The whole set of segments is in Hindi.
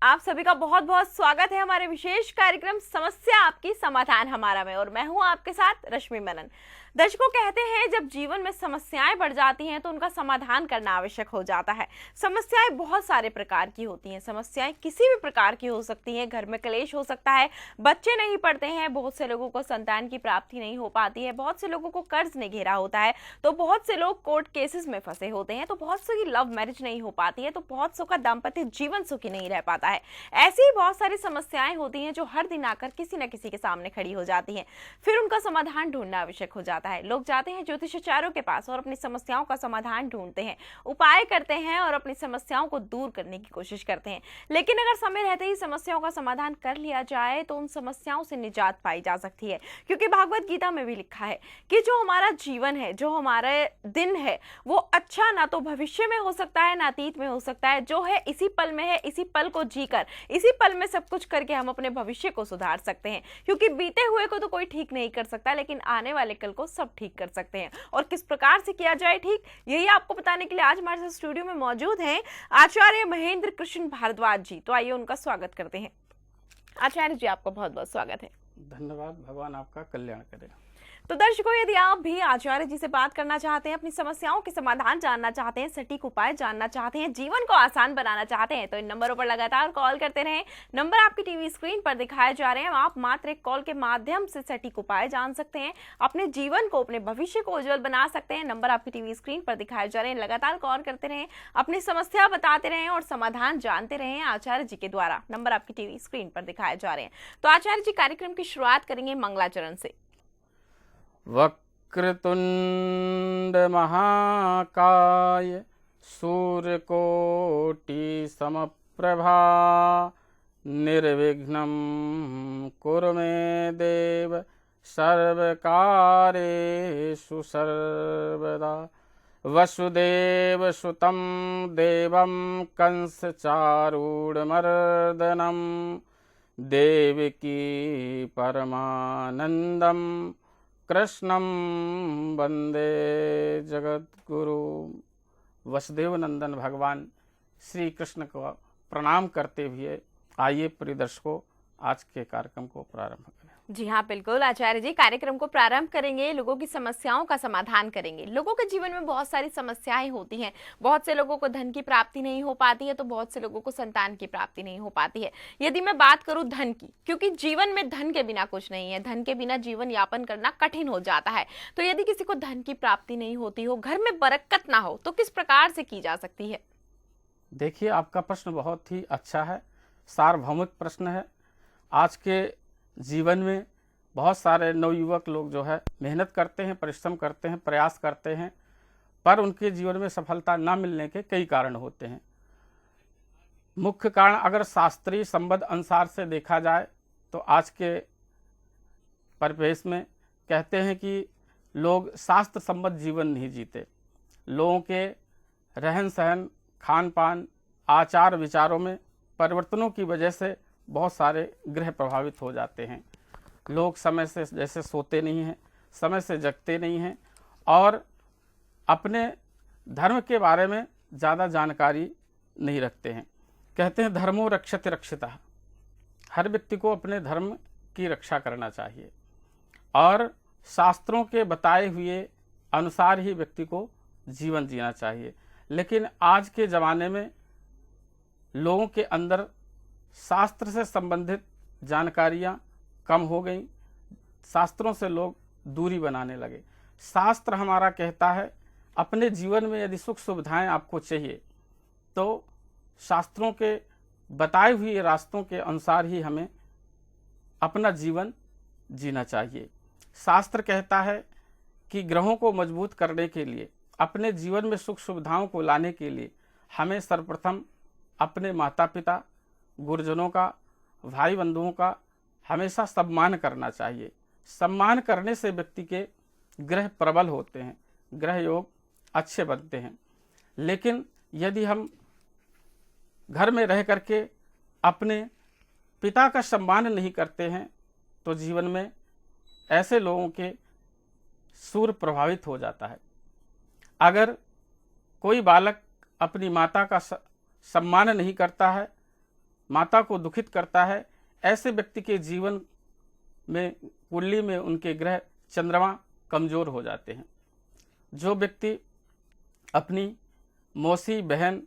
आप सभी का बहुत बहुत स्वागत है हमारे विशेष कार्यक्रम समस्या आपकी समाधान हमारा में। और मैं हूं आपके साथ रश्मि मनन। दर्शकों, कहते हैं जब जीवन में समस्याएं बढ़ जाती हैं तो उनका समाधान करना आवश्यक हो जाता है। समस्याएं बहुत सारे प्रकार की होती हैं। समस्याएं किसी भी प्रकार की हो सकती हैं। घर में क्लेश हो सकता है, बच्चे नहीं पढ़ते हैं, बहुत से लोगों को संतान की प्राप्ति नहीं हो पाती है, बहुत से लोगों को कर्ज ने घेरा होता है, तो बहुत से लोग कोर्ट केसेस में फंसे होते हैं, तो बहुत से की लव मैरिज नहीं हो पाती है, तो बहुत सौ का दाम्पत्य जीवन सुखी नहीं रह पाता है। ऐसी ही बहुत सारी समस्याएं होती हैं जो हर दिन आकर किसी न किसी के सामने खड़ी हो जाती हैं। फिर उनका समाधान ढूंढना आवश्यक हो जाता है। लोग जाते हैं ज्योतिषाचार्यों के पास और अपनी समस्याओं का समाधान ढूंढते हैं, उपाय करते हैं और अपनी समस्याओं को दूर करने की कोशिश करते हैं। लेकिन अगर समय रहते ही समस्याओं का समाधान कर लिया जाए तो उन समस्याओं से निजात पाई जा सकती है। क्योंकि भागवत गीता में भी लिखा है कि जो हमारा जीवन है, जो हमारे दिन है, वो अच्छा ना तो भविष्य में हो सकता है ना अतीत में हो सकता है। जो है इसी पल में है, इसी पल को जीकर इसी पल में सब कुछ करके हम अपने भविष्य को सुधार सकते हैं। क्योंकि बीते हुए को तो कोई ठीक नहीं कर सकता, लेकिन आने वाले कल को सब ठीक कर सकते हैं। और किस प्रकार से किया जाए ठीक, यही आपको बताने के लिए आज हमारे साथ स्टूडियो में मौजूद हैं आचार्य महेंद्र कृष्ण भारद्वाज जी। तो आइए उनका स्वागत करते हैं। आचार्य जी, आपका बहुत बहुत स्वागत है। धन्यवाद। भगवान आपका कल्याण करे। तो दर्शकों, यदि आप भी आचार्य जी से बात करना चाहते हैं, अपनी समस्याओं के समाधान जानना चाहते हैं, सटीक उपाय जानना चाहते हैं, जीवन को आसान बनाना चाहते हैं, तो इन नंबरों पर लगातार कॉल करते रहें। नंबर आपकी टीवी स्क्रीन पर दिखाए जा रहे हैं। आप मात्र एक कॉल के माध्यम से सटीक उपाय जान सकते हैं, अपने जीवन को, अपने भविष्य को उज्जवल बना सकते हैं। नंबर आपकी टीवी स्क्रीन पर दिखाए जा रहे हैं। लगातार कॉल करते रहें, अपनी समस्या बताते रहें और समाधान जानते रहें आचार्य जी के द्वारा। नंबर आपकी टीवी स्क्रीन पर दिखाए जा रहे हैं। तो आचार्य जी, कार्यक्रम की शुरुआत करेंगे मंगलाचरण से। वक्रतुंड महाकाय सूर्यकोटि समप्रभा निर्विघ्नं कुरु मे देव सर्वकार्येषु सर्वदा। वसुदेव सुतं देवं कंसचारूढमर्दनं देवकी परमानन्दं कृष्णं वंदे जगद्गुरु। वसुदेव नंदन भगवान श्री कृष्ण को प्रणाम करते हुए आइए प्रिय दर्शकों, आज के कार्यक्रम को प्रारंभ करें। जी हाँ, बिल्कुल आचार्य जी, कार्यक्रम को प्रारंभ करेंगे, लोगों की समस्याओं का समाधान करेंगे। लोगों के जीवन में बहुत सारी समस्याएं होती हैं। बहुत से लोगों को धन की प्राप्ति नहीं हो पाती है, तो बहुत से लोगों को संतान की प्राप्ति नहीं हो पाती है। यदि मैं बात करूं धन की, क्योंकि जीवन में धन के बिना कुछ नहीं है, धन के बिना जीवन यापन करना कठिन हो जाता है। तो यदि किसी को धन की प्राप्ति नहीं होती हो, घर में बरकत ना हो, तो किस प्रकार से की जा सकती है? देखिए, आपका प्रश्न बहुत ही अच्छा है, सार्वभौमिक प्रश्न है। आज के जीवन में बहुत सारे नवयुवक लोग जो है मेहनत करते हैं, परिश्रम करते हैं, प्रयास करते हैं, पर उनके जीवन में सफलता न मिलने के कई कारण होते हैं। मुख्य कारण अगर शास्त्रीय संबद्ध अनुसार से देखा जाए तो आज के परिवेश में कहते हैं कि लोग शास्त्र संबद्ध जीवन नहीं जीते। लोगों के रहन सहन, खान पान, आचार विचारों में परिवर्तनों की वजह से बहुत सारे ग्रह प्रभावित हो जाते हैं। लोग समय से जैसे सोते नहीं हैं, समय से जगते नहीं हैं और अपने धर्म के बारे में ज़्यादा जानकारी नहीं रखते हैं। कहते हैं धर्मो रक्षति रक्षितः। हर व्यक्ति को अपने धर्म की रक्षा करना चाहिए और शास्त्रों के बताए हुए अनुसार ही व्यक्ति को जीवन जीना चाहिए। लेकिन आज के ज़माने में लोगों के अंदर शास्त्र से संबंधित जानकारियाँ कम हो गई। शास्त्रों से लोग दूरी बनाने लगे। शास्त्र हमारा कहता है अपने जीवन में यदि सुख सुविधाएं आपको चाहिए तो शास्त्रों के बताए हुए रास्तों के अनुसार ही हमें अपना जीवन जीना चाहिए। शास्त्र कहता है कि ग्रहों को मजबूत करने के लिए, अपने जीवन में सुख सुविधाओं को लाने के लिए हमें सर्वप्रथम अपने माता पिता, गुरुजनों का, भाई बंधुओं का हमेशा सम्मान करना चाहिए। सम्मान करने से व्यक्ति के ग्रह प्रबल होते हैं, ग्रह योग अच्छे बनते हैं। लेकिन यदि हम घर में रह करके अपने पिता का सम्मान नहीं करते हैं तो जीवन में ऐसे लोगों के सूर्य प्रभावित हो जाता है। अगर कोई बालक अपनी माता का सम्मान नहीं करता है, माता को दुखित करता है, ऐसे व्यक्ति के जीवन में कुंडली में उनके ग्रह चंद्रमा कमजोर हो जाते हैं। जो व्यक्ति अपनी मौसी, बहन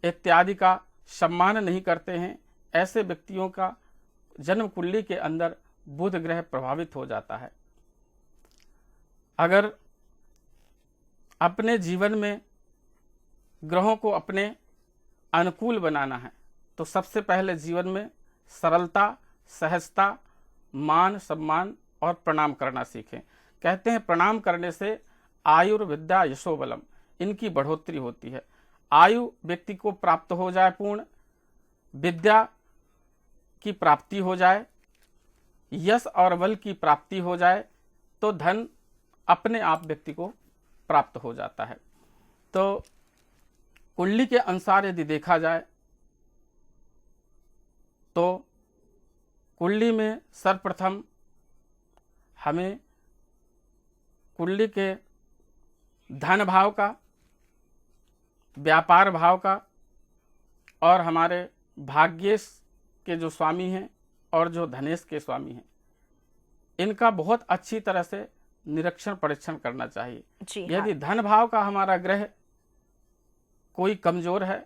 इत्यादि का सम्मान नहीं करते हैं, ऐसे व्यक्तियों का जन्म कुंडली के अंदर बुध ग्रह प्रभावित हो जाता है। अगर अपने जीवन में ग्रहों को अपने अनुकूल बनाना है तो सबसे पहले जीवन में सरलता, सहजता, मान सम्मान और प्रणाम करना सीखें। कहते हैं प्रणाम करने से आयुर्विद्या यशोबलम इनकी बढ़ोतरी होती है। आयु व्यक्ति को प्राप्त हो जाए पूर्ण, विद्या की प्राप्ति हो जाए, यश और बल की प्राप्ति हो जाए तो धन अपने आप व्यक्ति को प्राप्त हो जाता है। तो कुंडली के अनुसार यदि देखा जाए तो कुंडली में सर्वप्रथम हमें कुंडली के धन भाव का, व्यापार भाव का और हमारे भाग्येश के जो स्वामी हैं और जो धनेश के स्वामी हैं, इनका बहुत अच्छी तरह से निरीक्षण परीक्षण करना चाहिए। यदि धन भाव का हमारा ग्रह कोई कमजोर है,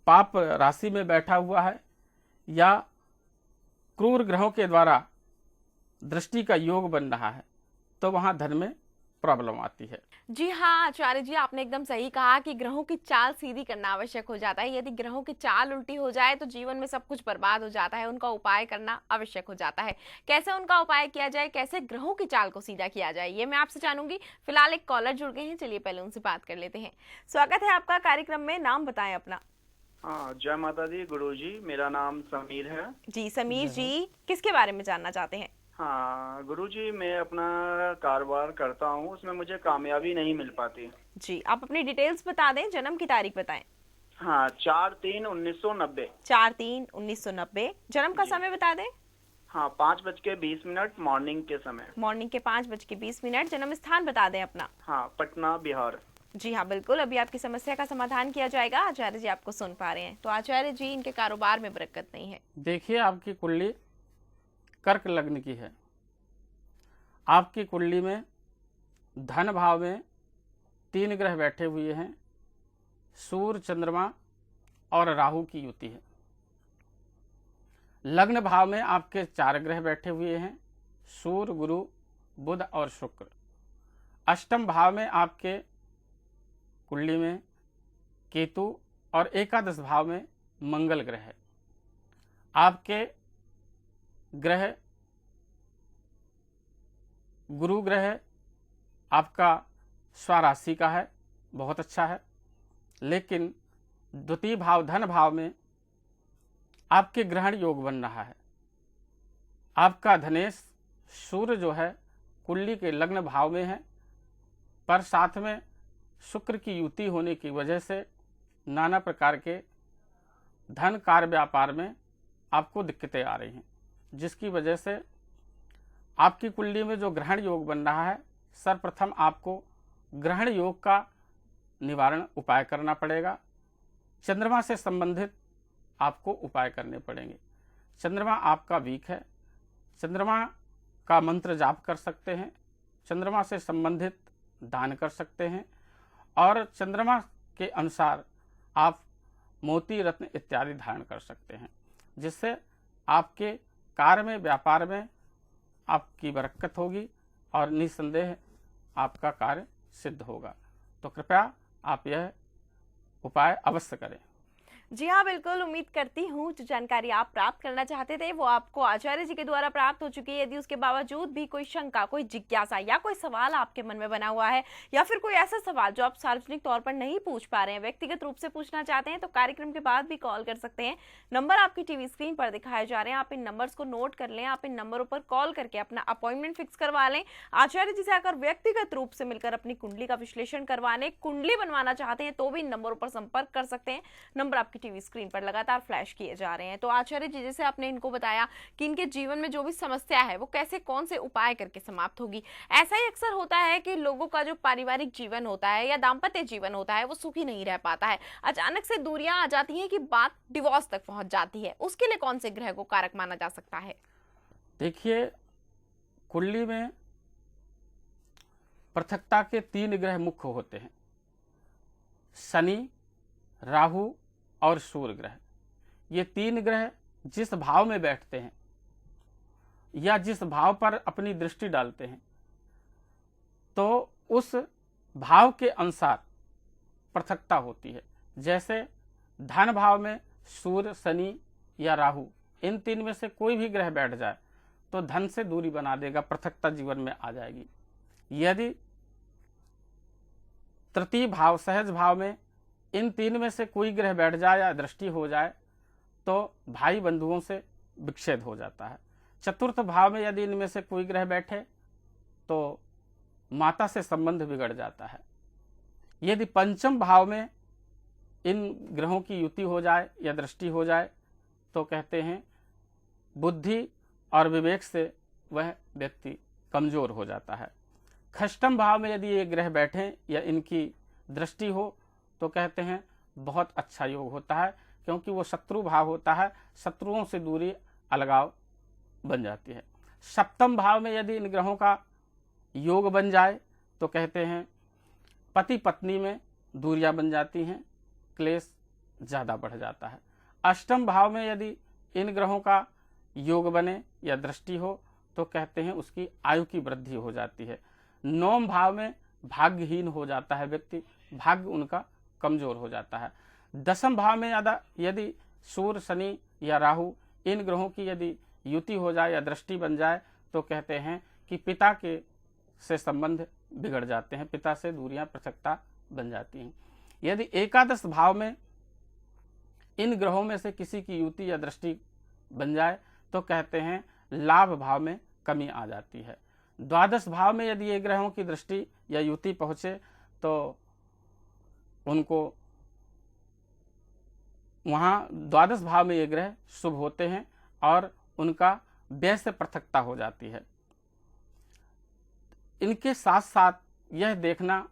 पाप राशि में बैठा हुआ है या क्रूर ग्रहों के द्वारा दृष्टि का योग बन रहा है तो वहां धन में प्रॉब्लम आती है। जी हाँ आचार्य जी, आपने एकदम सही कहा कि ग्रहों की चाल सीधी करना आवश्यक हो जाता है। यदि ग्रहों की चाल उल्टी हो जाए तो जीवन में सब कुछ बर्बाद हो जाता है। उनका उपाय करना आवश्यक हो जाता है। कैसे उनका उपाय किया जाए, कैसे ग्रहों की चाल को सीधा किया जाए, ये मैं आपसे जानूंगी। फिलहाल एक कॉलर जुड़ गए हैं, चलिए पहले उनसे बात कर लेते हैं। स्वागत है आपका कार्यक्रम में, नाम बताएं अपना। हाँ, जय माता दी गुरुजी, मेरा नाम समीर है। जी समीर जी, किसके बारे में जानना चाहते हैं? हाँ गुरुजी, मैं अपना कारोबार करता हूँ, उसमें मुझे कामयाबी नहीं मिल पाती। जी, आप अपनी डिटेल्स बता दें, जन्म की तारीख बताएं। हाँ, 4/3/1990। 4/3/1990। जन्म का समय बता दें। हाँ, 5:20 मॉर्निंग के समय। मॉर्निंग के 5:20। जन्म स्थान बता दें अपना। हाँ, पटना, बिहार। जी हाँ बिल्कुल, अभी आपकी समस्या का समाधान किया जाएगा। आचार्य जी आपको सुन पा रहे हैं। तो आचार्य जी, इनके कारोबार में बरकत नहीं है। देखिए, आपकी कुंडली कर्क लग्न की है। आपकी कुंडली में धन भाव में 3 ग्रह बैठे हुए हैं, सूर्य, चंद्रमा और राहु की युति है। लग्न भाव में आपके 4 ग्रह बैठे हुए हैं, सूर्य, गुरु, बुध और शुक्र। अष्टम भाव में आपके कुंडली में केतु और एकादश भाव में मंगल ग्रह है। आपके ग्रह गुरु ग्रह आपका स्वराशि का है, बहुत अच्छा है, लेकिन द्वितीय भाव धन भाव में आपके ग्रहण योग बन रहा है। आपका धनेश सूर्य जो है कुंडली के लग्न भाव में है, पर साथ में शुक्र की युति होने की वजह से नाना प्रकार के धन कार्य व्यापार में आपको दिक्कतें आ रही हैं, जिसकी वजह से आपकी कुंडली में जो ग्रहण योग बन रहा है, सर्वप्रथम आपको ग्रहण योग का निवारण उपाय करना पड़ेगा। चंद्रमा से संबंधित आपको उपाय करने पड़ेंगे। चंद्रमा आपका वीक है, चंद्रमा का मंत्र जाप कर सकते हैं, चंद्रमा से संबंधित दान कर सकते हैं और चंद्रमा के अनुसार आप मोती, रत्न इत्यादि धारण कर सकते हैं, जिससे आपके कार्य में, व्यापार में आपकी बरकत होगी और निसंदेह आपका कार्य सिद्ध होगा। तो कृपया आप यह उपाय अवश्य करें। जी हाँ बिल्कुल, उम्मीद करती हूँ जो जानकारी आप प्राप्त करना चाहते थे वो आपको आचार्य जी के द्वारा प्राप्त हो चुकी है। यदि उसके बावजूद भी कोई शंका, कोई जिज्ञासा या कोई सवाल आपके मन में बना हुआ है या फिर कोई ऐसा सवाल जो आप सार्वजनिक तौर पर नहीं पूछ पा रहे हैं, व्यक्तिगत रूप से पूछना चाहते हैं, तो कार्यक्रम के बाद भी कॉल कर सकते हैं। नंबर आपकी टीवी स्क्रीन पर दिखाए जा रहे हैं, आप इन नंबर्स को नोट कर लें। आप इन नंबरों पर कॉल करके अपना अपॉइंटमेंट फिक्स करवा लें। आचार्य जी से आकर व्यक्तिगत रूप से मिलकर अपनी कुंडली का विश्लेषण करवाने, कुंडली बनवाना चाहते हैं तो भी इन नंबरों पर संपर्क कर सकते हैं। नंबर आपकी टीवी स्क्रीन पर लगातार फ्लैश किए जा रहे हैं। तो आचार्य जी, जैसे आपने इनको बताया कि इनके जीवन में जो भी समस्या है वो कैसे कौन से उपाय करके समाप्त होगी। ऐसा ही अक्सर होता है कि लोगों का जो पारिवारिक जीवन होता है या दाम्पत्य जीवन होता है वो सुखी नहीं रह पाता है, अचानक से दूरियां आ जाती हैं कि बात डिवोर्स तक पहुंच जाती है। उसके लिए कौन से ग्रह को कारक माना जा सकता है? देखिए, कुंडली में पृथकता के 3 ग्रह मुख्य होते हैं, शनि, राहु और सूर्य ग्रह। ये 3 ग्रह जिस भाव में बैठते हैं या जिस भाव पर अपनी दृष्टि डालते हैं तो उस भाव के अनुसार पृथकता होती है। जैसे धन भाव में सूर्य, शनि या राहु, इन 3 में से कोई भी ग्रह बैठ जाए तो धन से दूरी बना देगा, पृथकता जीवन में आ जाएगी। यदि तृतीय भाव, सहज भाव में इन 3 में से कोई ग्रह बैठ जाए या दृष्टि हो जाए तो भाई बंधुओं से विच्छेद हो जाता है। चतुर्थ भाव में यदि इनमें से कोई ग्रह बैठे तो माता से संबंध बिगड़ जाता है। यदि पंचम भाव में इन ग्रहों की युति हो जाए या दृष्टि हो जाए तो कहते हैं बुद्धि और विवेक से वह व्यक्ति कमजोर हो जाता है। षष्ठम भाव में यदि ये ग्रह बैठें या इनकी दृष्टि हो तो कहते हैं बहुत अच्छा योग होता है, क्योंकि वो शत्रु भाव होता है, शत्रुओं से दूरी, अलगाव बन जाती है। सप्तम भाव में यदि इन ग्रहों का योग बन जाए तो कहते हैं पति पत्नी में दूरियां बन जाती हैं, क्लेश ज़्यादा बढ़ जाता है। अष्टम भाव में यदि इन ग्रहों का योग बने या दृष्टि हो तो कहते हैं उसकी आयु की वृद्धि हो जाती है। नौम भाव में भाग्यहीन हो जाता है व्यक्ति, भाग्य उनका कमजोर हो जाता है। दसम भाव में यदि सूर्य, शनि या राहु, इन ग्रहों की यदि युति हो जाए या दृष्टि बन जाए तो कहते हैं कि पिता के से संबंध बिगड़ जाते हैं, पिता से दूरियां, पृथकता बन जाती हैं। यदि एकादश भाव में इन ग्रहों में से किसी की युति या दृष्टि बन जाए तो कहते हैं लाभ भाव में कमी आ जाती है। द्वादश भाव में यदि ये ग्रहों की दृष्टि या युति पहुंचे तो उनको वहाँ द्वादश भाव में ये ग्रह शुभ होते हैं और उनका व्यय से पृथकता हो जाती है। इनके साथ साथ यह देखना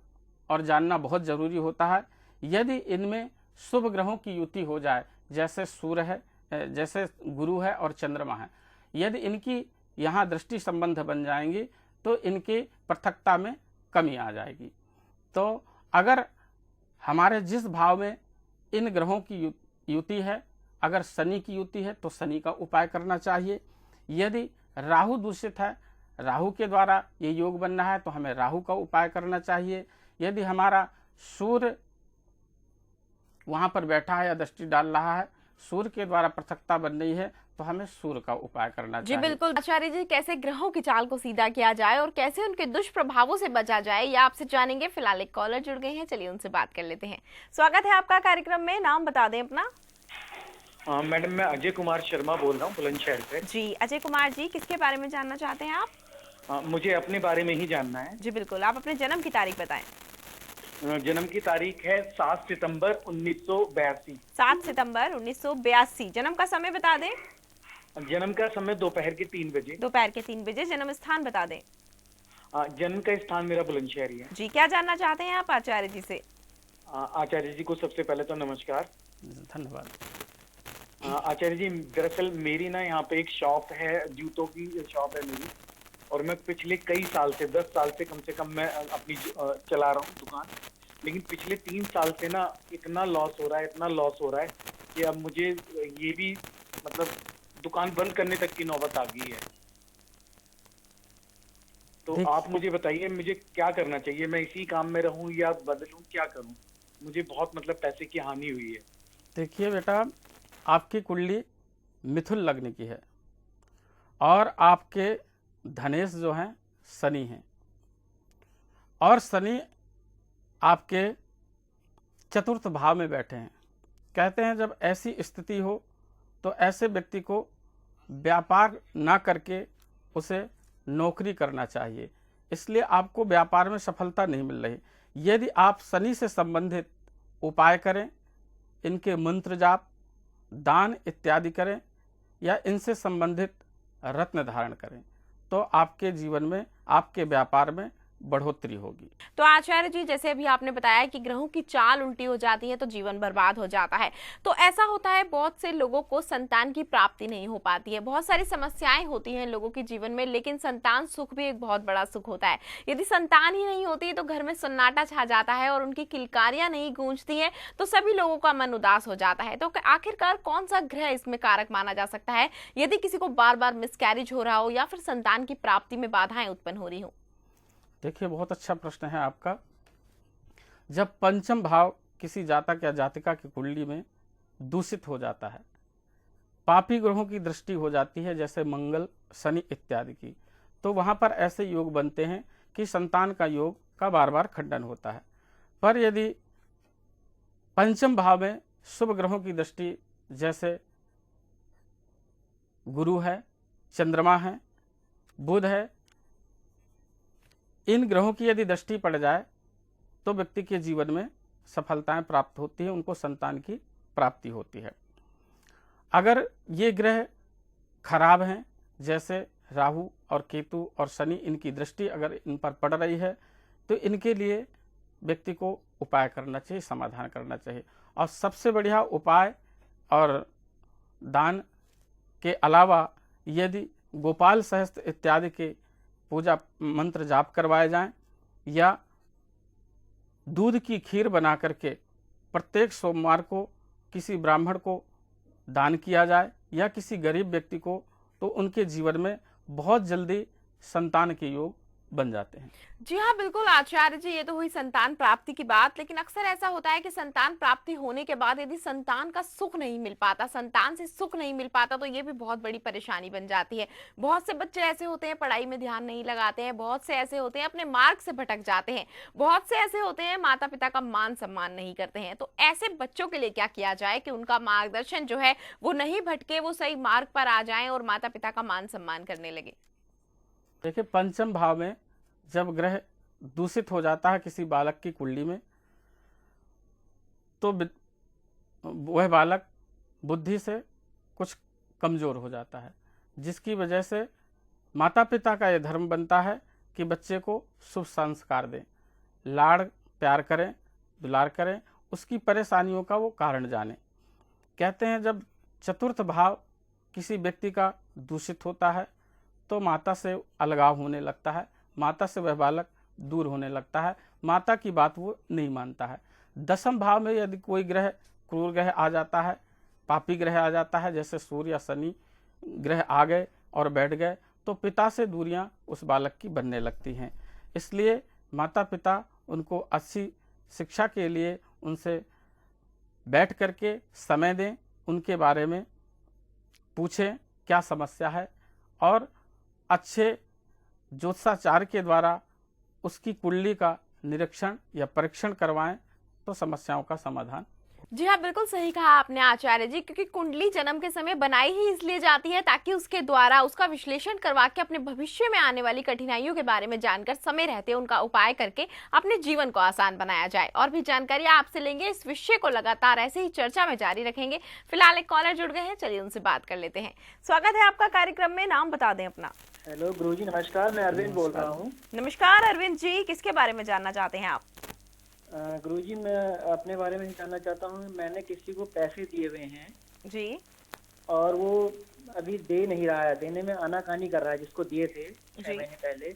और जानना बहुत जरूरी होता है, यदि इनमें शुभ ग्रहों की युति हो जाए, जैसे सूर्य है, जैसे गुरु है और चंद्रमा है, यदि इनकी यहाँ दृष्टि संबंध बन जाएंगी तो इनकी पृथकता में कमी आ जाएगी। तो अगर हमारे जिस भाव में इन ग्रहों की युति है, अगर शनि की युति है तो शनि का उपाय करना चाहिए। यदि राहु दूषित है, राहु के द्वारा ये योग बनना है तो हमें राहु का उपाय करना चाहिए। यदि हमारा सूर्य वहाँ पर बैठा है या दृष्टि डाल रहा है, सूर्य के द्वारा पृथकता बन रही है तो हमें सूर्य का उपाय करना चाहिए। जी बिल्कुल आचार्य जी, कैसे ग्रहों की चाल को सीधा किया जाए और कैसे उनके दुष्प्रभावों से बचा जाए, ये आपसे जानेंगे। फिलहाल एक कॉलर जुड़ गए हैं, चलिए उनसे बात कर लेते हैं। स्वागत है आपका कार्यक्रम में, नाम बता दें अपना। मैडम, मैं अजय कुमार शर्मा बोल रहा हूँ बुलंदशहर से। जी अजय कुमार जी, किसके बारे में जानना चाहते हैं आप? मुझे अपने बारे में ही जानना है। जी बिल्कुल, आप अपने जन्म की तारीख बताएं। जन्म की तारीख है 7 सितंबर 1982। 7 सितंबर 1982। जन्म का समय बता दें। जन्म का समय दोपहर के 3 बजे। दोपहर के 3 बजे। जन्म स्थान बता दें। जन्म का स्थान मेरा बुलंदशहर ही है। जी, क्या जानना चाहते हैं आप आचार्य जी से? आचार्य जी को सबसे पहले तो नमस्कार। धन्यवाद। आचार्य जी, दरअसल मेरी ना यहाँ पे एक शॉप है, जूतों की शॉप है मेरी, और मैं पिछले कई साल से 10 साल से कम मैं अपनी चला रहा हूँ दुकान। लेकिन पिछले 3 साल से ना इतना लॉस हो रहा है कि अब मुझे ये भी मतलब दुकान बंद करने तक की नौबत आ गई है। तो आप मुझे बताइए, मुझे क्या करना चाहिए? मैं इसी काम में रहूं या बदलूं, क्या करूं? मुझे बहुत मतलब पैसे की हानि हुई है। देखिए बेटा, आपकी कुंडली मिथुन लग्न की है और आपके धनेश जो हैं शनि हैं, और शनि आपके चतुर्थ भाव में बैठे हैं। कहते हैं जब ऐसी स्थिति हो तो ऐसे व्यक्ति को व्यापार ना करके उसे नौकरी करना चाहिए, इसलिए आपको व्यापार में सफलता नहीं मिल रही। यदि आप शनि से संबंधित उपाय करें इनके मंत्र जाप, दान इत्यादि करें या इनसे संबंधित रत्न धारण करें तो आपके जीवन में, आपके व्यापार में बढ़ोतरी होगी। तो आचार्य जी, जैसे अभी आपने बताया कि ग्रहों की चाल उल्टी हो जाती है तो जीवन बर्बाद हो जाता है, तो ऐसा होता है बहुत से लोगों को संतान की प्राप्ति नहीं हो पाती है, बहुत सारी समस्याएं होती हैं लोगों के जीवन में, लेकिन संतान सुख भी एक बहुत बड़ा सुख होता है। यदि संतान ही नहीं होती तो घर में सन्नाटा छा जाता है और उनकी किलकारियां नहीं गूंजती हैं तो सभी लोगों का मन उदास हो जाता है। तो आखिरकार कौन सा ग्रह इसमें कारक माना जा सकता है यदि किसी को बार बार मिसकैरेज हो रहा हो या फिर संतान की प्राप्ति में बाधाएं उत्पन्न हो रही हो? देखिए, बहुत अच्छा प्रश्न है आपका। जब पंचम भाव किसी जातक या जातिका की कुंडली में दूषित हो जाता है, पापी ग्रहों की दृष्टि हो जाती है जैसे मंगल, शनि इत्यादि की, तो वहां पर ऐसे योग बनते हैं कि संतान का योग का बार बार खंडन होता है। पर यदि पंचम भाव में शुभ ग्रहों की दृष्टि, जैसे गुरु है, चंद्रमा है, बुध है, इन ग्रहों की यदि दृष्टि पड़ जाए तो व्यक्ति के जीवन में सफलताएं प्राप्त होती है, उनको संतान की प्राप्ति होती है। अगर ये ग्रह खराब हैं, जैसे राहु और केतु और शनि, इनकी दृष्टि अगर इन पर पड़ रही है तो इनके लिए व्यक्ति को उपाय करना चाहिए, समाधान करना चाहिए। और सबसे बढ़िया उपाय और दान के अलावा यदि गोपाल सहस्त्र इत्यादि के पूजा मंत्र जाप करवाए जाएं या दूध की खीर बना करके प्रत्येक सोमवार को किसी ब्राह्मण को दान किया जाए या किसी गरीब व्यक्ति को, तो उनके जीवन में बहुत जल्दी संतान के योग बन जाते हैं। जी हाँ, बिल्कुल आचार्य जी, ये तो हुई संतान प्राप्ति की बात, लेकिन अक्सर ऐसा होता है कि संतान प्राप्ति होने के बाद यदि संतान का सुख नहीं मिल पाता, संतान से सुख नहीं मिल पाता, तो ये भी बहुत बड़ी परेशानी बन जाती है। बहुत से बच्चे ऐसे होते हैं पढ़ाई में ध्यान नहीं लगाते हैं, बहुत से ऐसे होते हैं अपने मार्ग से भटक जाते हैं, बहुत से ऐसे होते हैं माता पिता का मान सम्मान नहीं करते हैं। तो ऐसे बच्चों के लिए क्या किया जाए कि उनका मार्गदर्शन जो है वो नहीं भटके, वो सही मार्ग पर आ जाए और माता पिता का मान सम्मान करने लगे? देखिए, पंचम भाव में जब ग्रह दूषित हो जाता है किसी बालक की कुंडली में, तो वह बालक बुद्धि से कुछ कमजोर हो जाता है, जिसकी वजह से माता पिता का यह धर्म बनता है कि बच्चे को शुभ संस्कार दें, लाड़ प्यार करें, दुलार करें, उसकी परेशानियों का वो कारण जाने। कहते हैं जब चतुर्थ भाव किसी व्यक्ति का दूषित होता है तो माता से अलगाव होने लगता है, माता से वह बालक दूर होने लगता है, माता की बात वो नहीं मानता है। दसम भाव में यदि कोई ग्रह, क्रूर ग्रह आ जाता है, पापी ग्रह आ जाता है, जैसे सूर्य या शनि ग्रह आ गए और बैठ गए, तो पिता से दूरियां उस बालक की बनने लगती हैं। इसलिए माता पिता उनको अच्छी शिक्षा के लिए उनसे बैठ करके समय दें, उनके बारे में पूछें क्या समस्या है, और अच्छे ज्योतिषाचार्य के द्वारा उसकी कुंडली का निरीक्षण या परीक्षण करवाएं तो समस्याओं का समाधान। जी हाँ, बिल्कुल सही कहा आपने आचार्य जी, क्योंकि कुंडली जन्म के समय बनाई ही इसलिए जाती है ताकि उसके द्वारा उसका विश्लेषण करवा के अपने भविष्य में आने वाली कठिनाइयों के बारे में जानकर समय रहते उनका उपाय करके अपने जीवन को आसान बनाया जाए। और भी जानकारी आपसे लेंगे, इस विषय को लगातार ऐसे ही चर्चा में जारी रखेंगे। फिलहाल एक कॉलर जुड़ गए हैं, चलिए उनसे बात कर लेते हैं। स्वागत है आपका कार्यक्रम में, नाम बता दें अपना। हेलो गुरुजी, नमस्कार, मैं अरविंद बोल रहा हूँ। नमस्कार अरविंद जी, किसके बारे में जानना चाहते हैं आप? गुरुजी, मैं अपने बारे में जानना चाहता हूँ। मैंने किसी को पैसे दिए हुए हैं जी, और वो अभी दे नहीं रहा है, देने में आनाकानी कर रहा है, जिसको दिए थे 6 जी। महीने पहले।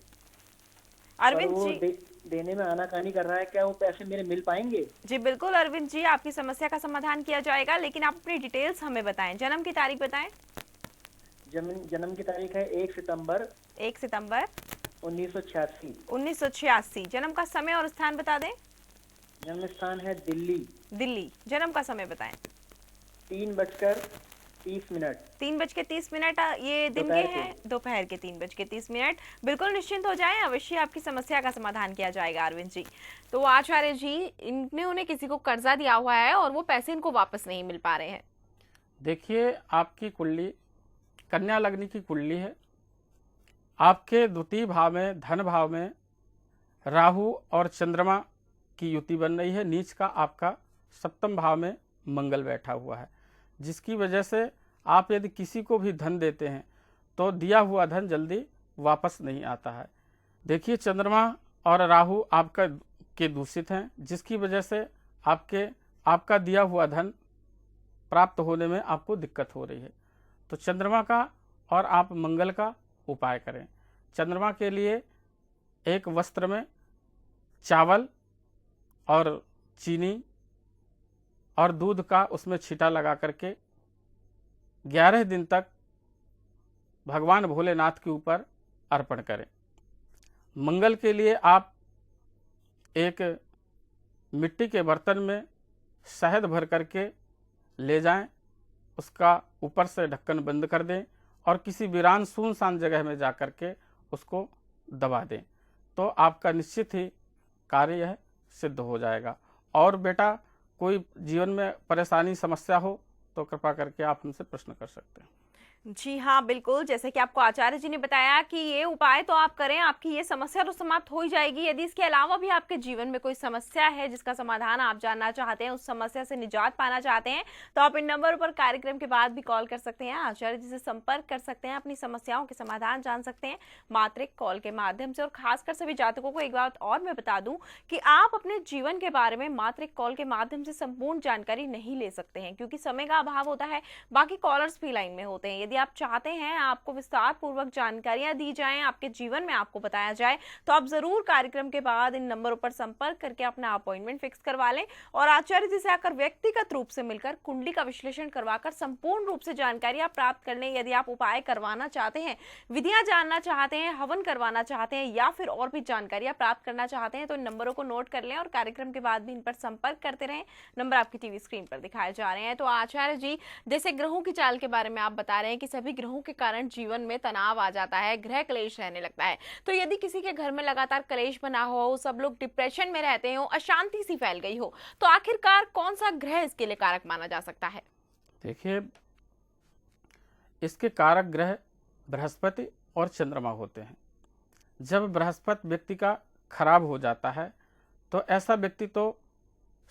अरविंद और वो जी, देने में आनाकानी कर रहा है। क्या वो पैसे मेरे मिल पाएंगे? जी बिल्कुल अरविंद जी, आपकी समस्या का समाधान किया जाएगा, लेकिन आप अपनी डिटेल्स हमें बताएं। जन्म की तारीख बताएं। जन्म की तारीख है 1 सितंबर 1 सितंबर 1986। 1986। जन्म का समय और स्थान बता दें। जन्म स्थान है दिल्ली। दिल्ली। जन्म का समय बताएं। 3:30। 3:30। ये दिन के दोपहर के। हैं, दोपहर के 3:30। बिल्कुल निश्चिंत हो जाएं, अवश्य आपकी समस्या का समाधान किया जाएगा अरविंद जी। तो आचार्य जी, इन्होंने किसी को कर्जा दिया हुआ है और वो पैसे इनको वापस नहीं मिल पा रहे हैं। देखिए, आपकी कुंडली कन्या लग्न की कुंडली है। आपके द्वितीय भाव में, धन भाव में राहु और चंद्रमा की युति बन रही है। नीच का आपका सप्तम भाव में मंगल बैठा हुआ है, जिसकी वजह से आप यदि किसी को भी धन देते हैं तो दिया हुआ धन जल्दी वापस नहीं आता है। देखिए, चंद्रमा और राहु आपका के दूषित हैं, जिसकी वजह से आपका दिया हुआ धन प्राप्त होने में आपको दिक्कत हो रही है। तो चंद्रमा का और आप मंगल का उपाय करें। चंद्रमा के लिए एक वस्त्र में चावल और चीनी और दूध का उसमें छींटा लगा करके 11 दिन तक भगवान भोलेनाथ के ऊपर अर्पण करें। मंगल के लिए आप एक मिट्टी के बर्तन में शहद भर करके ले जाएं, उसका ऊपर से ढक्कन बंद कर दें और किसी वीरान सुनसान जगह में जा कर के उसको दबा दें, तो आपका निश्चित ही कार्य यह सिद्ध हो जाएगा। और बेटा, कोई जीवन में परेशानी समस्या हो तो कृपा करके आप हमसे प्रश्न कर सकते हैं। जी हाँ, बिल्कुल। जैसे कि आपको आचार्य जी ने बताया कि ये उपाय तो आप करें, आपकी ये समस्या तो समाप्त हो ही जाएगी। यदि इसके अलावा भी आपके जीवन में कोई समस्या है जिसका समाधान आप जानना चाहते हैं, उस समस्या से निजात पाना चाहते हैं, तो आप इन नंबर पर कार्यक्रम के बाद भी कॉल कर सकते हैं, आचार्य जी से संपर्क कर सकते हैं, अपनी समस्याओं के समाधान जान सकते हैं मात्रिक कॉल के माध्यम से। और खासकर सभी जातकों को एक बात और मैं बता दूं कि आप अपने जीवन के बारे में मात्रिक कॉल के माध्यम से संपूर्ण जानकारी नहीं ले सकते हैं, क्योंकि समय का अभाव होता है, बाकी कॉलर्स भी लाइन में होते हैं। यदि आप चाहते हैं आपको विस्तार पूर्वक जानकारियां दी जाएं, आपके जीवन में आपको बताया जाए, तो आप जरूर कार्यक्रम के बाद इन नंबरों पर संपर्क करके अपना अपॉइंटमेंट फिक्स करवा लें और आचार्य जी से आकर व्यक्तिगत रूप से मिलकर कुंडली का विश्लेषण करवाकर संपूर्ण रूप से जानकारियां प्राप्त कर लें। यदि आप उपाय करवाना चाहते हैं, विधियां जानना चाहते हैं, हवन करवाना चाहते हैं या फिर और भी जानकारियां प्राप्त करना चाहते हैं, तो इन नंबरों को नोट कर लें और कार्यक्रम के बाद भी इन पर संपर्क करते रहें। नंबर आपकी टीवी स्क्रीन पर दिखाए जा रहे हैं। तो आचार्य जी, जैसे ग्रहों की चाल के बारे में आप बता रहे हैं कि सभी ग्रहों के कारण जीवन में तनाव आ जाता है, ग्रह क्लेश रहने लगता है, तो यदि किसी के घर में लगातार क्लेश बना हो, सब लोग डिप्रेशन में रहते हो, अशांति सी फैल गई हो, तो आखिरकार कौन सा ग्रह इसके लिए कारक माना जा सकता है? देखिए, इसके कारक ग्रह बृहस्पति और चंद्रमा होते हैं। जब बृहस्पति व्यक्ति का खराब हो जाता है तो ऐसा व्यक्ति तो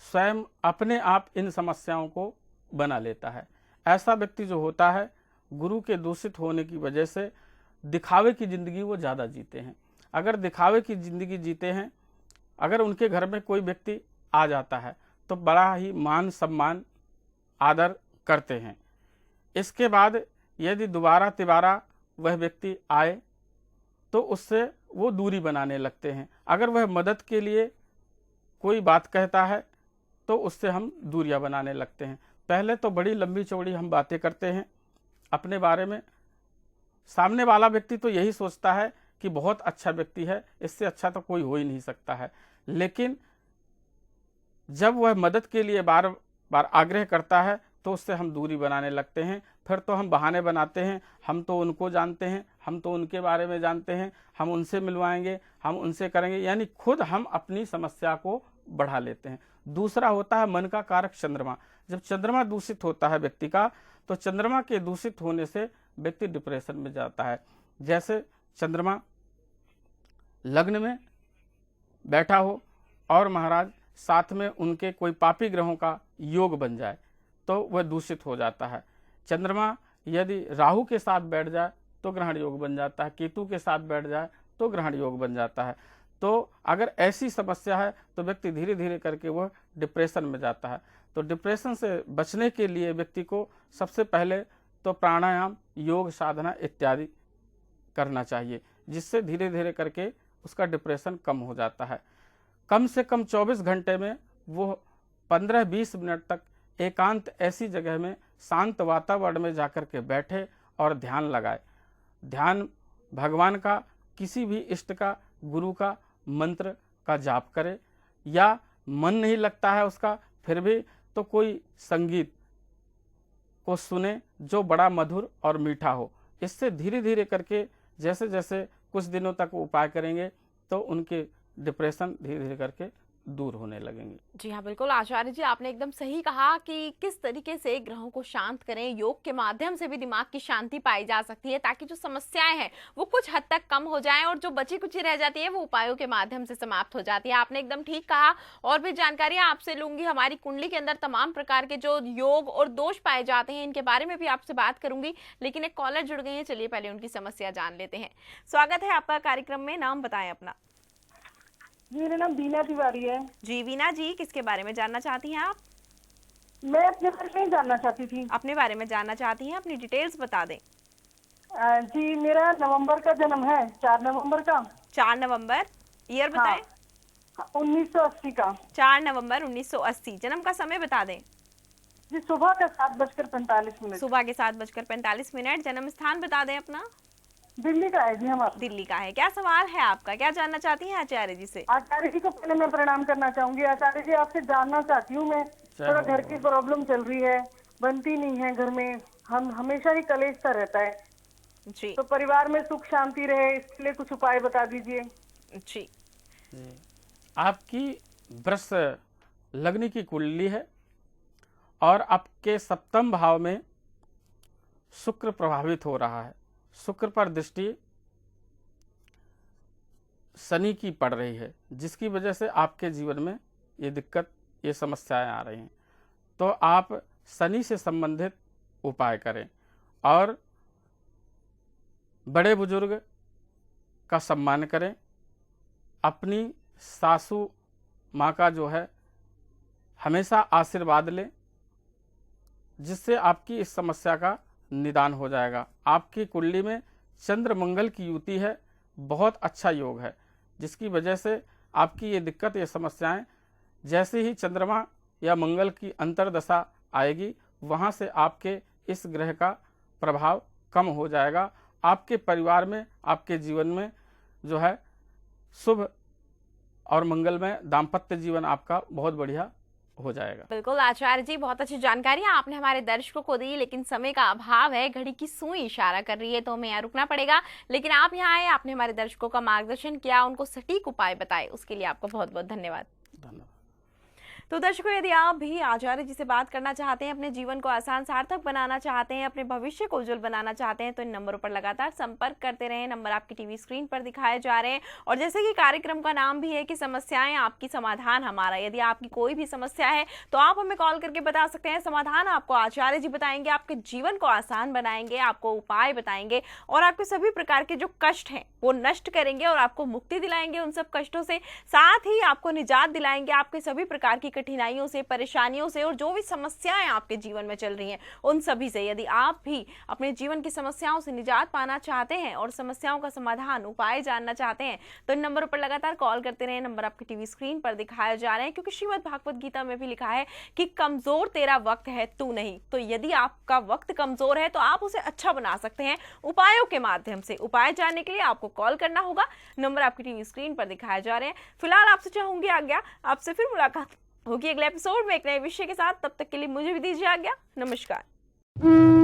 स्वयं अपने आप इन समस्याओं को बना लेता है। ऐसा व्यक्ति जो होता है, गुरु के दूषित होने की वजह से दिखावे की ज़िंदगी वो ज़्यादा जीते हैं। अगर दिखावे की ज़िंदगी जीते हैं, अगर उनके घर में कोई व्यक्ति आ जाता है तो बड़ा ही मान सम्मान आदर करते हैं। इसके बाद यदि दोबारा तिबारा वह व्यक्ति आए तो उससे वो दूरी बनाने लगते हैं। अगर वह मदद के लिए कोई बात कहता है तो उससे हम दूरियां बनाने लगते हैं। पहले तो बड़ी लंबी चौड़ी हम बातें करते हैं अपने बारे में, सामने वाला व्यक्ति तो यही सोचता है कि बहुत अच्छा व्यक्ति है, इससे अच्छा तो कोई हो ही नहीं सकता है। लेकिन जब वह मदद के लिए बार बार आग्रह करता है तो उससे हम दूरी बनाने लगते हैं। फिर तो हम बहाने बनाते हैं, हम तो उनको जानते हैं, हम तो उनके बारे में जानते हैं, हम उनसे मिलवाएंगे, हम उनसे करेंगे, यानी खुद हम अपनी समस्या को बढ़ा लेते हैं। दूसरा होता है मन का कारक चंद्रमा। जब चंद्रमा दूषित होता है व्यक्ति का, तो चंद्रमा के दूषित होने से व्यक्ति डिप्रेशन में जाता है। जैसे चंद्रमा लग्न में बैठा हो और महाराज साथ में उनके कोई पापी ग्रहों का योग बन जाए तो वह दूषित हो जाता है। चंद्रमा यदि राहु के साथ बैठ जाए तो ग्रहण योग बन जाता है, केतु के साथ बैठ जाए तो ग्रहण योग बन जाता है। तो अगर ऐसी समस्या है तो व्यक्ति धीरे धीरे करके वह डिप्रेशन में जाता है। तो डिप्रेशन से बचने के लिए व्यक्ति को सबसे पहले तो प्राणायाम, योग साधना इत्यादि करना चाहिए, जिससे धीरे धीरे करके उसका डिप्रेशन कम हो जाता है। कम से कम 24 घंटे में वो 15-20 मिनट तक एकांत ऐसी जगह में शांत वातावरण में जाकर के बैठे और ध्यान लगाए। ध्यान भगवान का, किसी भी इष्ट का, गुरु का मंत्र का जाप करे, या मन नहीं लगता है उसका फिर भी तो कोई संगीत को सुने जो बड़ा मधुर और मीठा हो। इससे धीरे धीरे करके जैसे जैसे कुछ दिनों तक उपाय करेंगे तो उनके डिप्रेशन धीरे धीरे करके दूर होने लगेंगी। जी हाँ, बिल्कुल आचार्य जी, आपने एकदम सही कहा कि किस तरीके से ग्रहों को शांत करें। योग के माध्यम से भी दिमाग की शांति पाई जा सकती है ताकि जो समस्याएं हैं वो कुछ हद तक कम हो जाएं और जो बची कुची रह जाती है वो उपायों के माध्यम से समाप्त हो जाती है। आपने एकदम ठीक कहा। और भी जानकारी आपसे लूंगी। हमारी कुंडली के अंदर तमाम प्रकार के जो योग और दोष पाए जाते हैं इनके बारे में भी आपसे बात करूंगी, लेकिन एक कॉलर जुड़ गए हैं। चलिए पहले उनकी समस्या जान लेते हैं। स्वागत है आपका कार्यक्रम में। नाम बताएं अपना। जी, मेरा नाम बीना तिवारी है। जी वीना जी, किसके बारे में जानना चाहती हैं आप? मैं अपने बारे में जानना चाहती थी। अपने बारे में जानना चाहती हैं, अपनी डिटेल्स बता दें। जी, मेरा नवंबर का जन्म है, 4 नवंबर का। 4 नवंबर, ईयर बताएं। 1980 का। 4 नवंबर 1980। जन्म का समय बता दें। जी, सुबह का 7:45। सुबह के 7:45। जन्म स्थान बता दें अपना। दिल्ली का है जी हमारा। दिल्ली का है। क्या सवाल है आपका, क्या जानना चाहती हैं आचार्य जी से? आचार्य जी को पहले मैं प्रणाम करना चाहूंगी। आचार्य जी, आपसे जानना चाहती हूँ मैं, थोड़ा घर की प्रॉब्लम चल रही है, बनती नहीं है घर में, हम हमेशा ही कलेश सा रहता है, जी तो परिवार में सुख शांति रहे इसके लिए कुछ उपाय बता दीजिए। जी। आपकी वृष लग्न की कुंडली है और आपके सप्तम भाव में शुक्र प्रभावित हो रहा है। शुक्र पर दृष्टि शनि की पड़ रही है, जिसकी वजह से आपके जीवन में ये दिक्कत, ये समस्याएं आ रही हैं। तो आप शनि से संबंधित उपाय करें और बड़े बुजुर्ग का सम्मान करें। अपनी सासू माँ का जो है हमेशा आशीर्वाद लें, जिससे आपकी इस समस्या का निदान हो जाएगा। आपकी कुंडली में चंद्र मंगल की युति है, बहुत अच्छा योग है, जिसकी वजह से आपकी ये दिक्कत, ये समस्याएं जैसे ही चंद्रमा या मंगल की अंतर्दशा आएगी वहाँ से आपके इस ग्रह का प्रभाव कम हो जाएगा। आपके परिवार में, आपके जीवन में जो है शुभ और मंगलमय दाम्पत्य जीवन आपका बहुत बढ़िया हो जाएगा। बिल्कुल आचार्य जी, बहुत अच्छी जानकारी आपने हमारे दर्शकों को दी, लेकिन समय का अभाव है, घड़ी की सुई इशारा कर रही है तो हमें यहाँ रुकना पड़ेगा। लेकिन आप यहाँ आए, आपने हमारे दर्शकों का मार्गदर्शन किया, उनको सटीक उपाय बताए, उसके लिए आपका बहुत बहुत धन्यवाद। धन्यवाद। तो दर्शकों, यदि आप भी आचार्य जी से बात करना चाहते हैं, अपने जीवन को आसान सार्थक बनाना चाहते हैं, अपने भविष्य को उज्जवल बनाना चाहते हैं, तो इन नंबरों पर लगातार संपर्क करते रहें। नंबर आपकी टीवी स्क्रीन पर दिखाए जा रहे हैं। और जैसे कि कार्यक्रम का नाम भी है कि समस्याएं आपकी, समाधान हमारा। यदि आपकी कोई भी समस्या है तो आप हमें कॉल करके बता सकते हैं। समाधान आपको आचार्य जी बताएंगे, आपके जीवन को आसान बनाएंगे, आपको उपाय बताएंगे और आपके सभी प्रकार के जो कष्ट हैं वो नष्ट करेंगे और आपको मुक्ति दिलाएंगे उन सब कष्टों से। साथ ही आपको निजात दिलाएंगे आपके सभी प्रकार की कठिनाइयों से, परेशानियों से और जो भी समस्याएं आपके जीवन में चल रही हैं उन सभी से। यदि आप भी अपने जीवन की समस्याओं से निजात पाना चाहते हैं और समस्याओं का समाधान, उपाय जानना चाहते हैं, तो इन नंबरों पर लगातार कॉल करते रहें। नंबर आपकी टीवी स्क्रीन पर दिखाए जा रहे हैं, क्योंकि श्रीमद् भागवत गीता में भी लिखा है कि कमजोर तेरा वक्त है, तू नहीं। तो यदि आपका वक्त कमजोर है तो आप उसे अच्छा बना सकते हैं उपायों के माध्यम से। उपाय जानने के लिए आपको कॉल करना होगा। नंबर आपकी टीवी स्क्रीन पर दिखाए जा रहे हैं। फिलहाल आपसे चाहूंगी आज्ञा, आपसे फिर मुलाकात होगी अगले एपिसोड में एक नए विषय के साथ। तब तक के लिए मुझे भी दीजिए आज्ञा। नमस्कार।